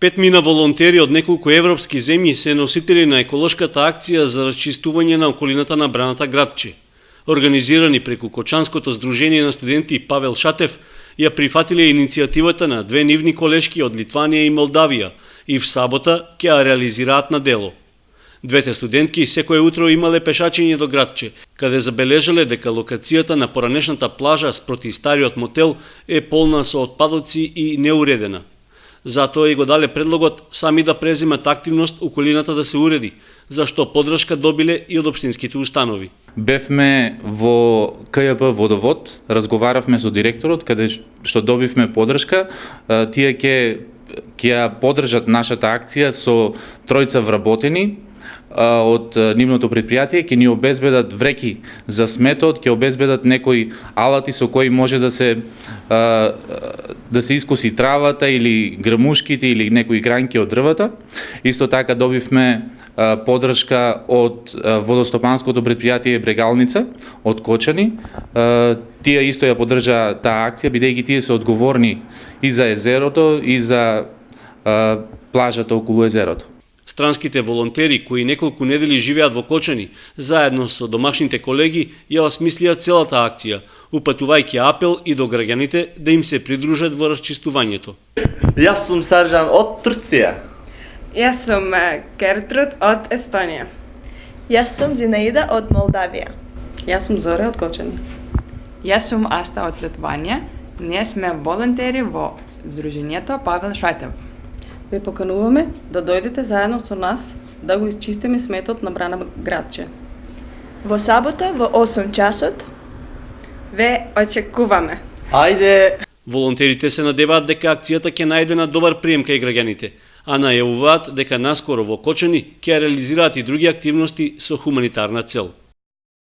5 волонтери од неколку европски земји се носители на еколошката акција за расчистување на околината на Браната Градче. Организирани преку Кочанското здружение на студенти Павел Шатев, ја прифатиле иницијативата на две нивни колешки од Литванија и Молдавија и в сабота ќе ја реализираат на дело. Двете студентки секое утро имале пешачење до Градче, каде забележале дека локацијата на поранешната плажа спроти стариот мотел е полна со отпадоци и неуредена. Затоа и го дале предлогот сами да преземат активност околината да се уреди, зашто поддршка добиле и од општинските установи. Бевме во КЈП Водовод, разговаравме со директорот, каде што добивме поддршка, тие ќе ја поддржат нашата акција со тројца вработени од нивното предпријатие, ќе ни обезбедат вреки за сметот, ќе обезбедат некои алати со кои може да се искоси травата или грмушките или некои гранки од дрвата. Исто така добивме поддршка од водостопанското предпријатие Брегалница од Кочани. Тие исто ја поддржаа таа акција, бидејќи тие се одговорни и за езерото и за плажата околу езерото. Странските волонтери кои неколку недели живеат во Кочани, заедно со домашните колеги, ја осмислија целата акција, упатувајќи апел и до граѓаните да им се придружат во расчистувањето. Јас сум Саржан од Турција. Јас сум Гертруд од Естонија. Јас сум Зинаида од Молдавија. Јас сум Зоре од Кочани. Јас сум Аста од Литванија. Ние сме волонтери во Здруженијето Павел Шатев. Ве покануваме да дојдете заедно со нас да го изчистиме сметот на Брана Градче. Во сабота во 8 часот Ве очекуваме. Ајде! Волонтерите се надеваат дека акцијата ќе најде на добар прием кај граѓаните, а најавуваат дека наскоро во Кочани ќе реализираат и други активности со хуманитарна цел.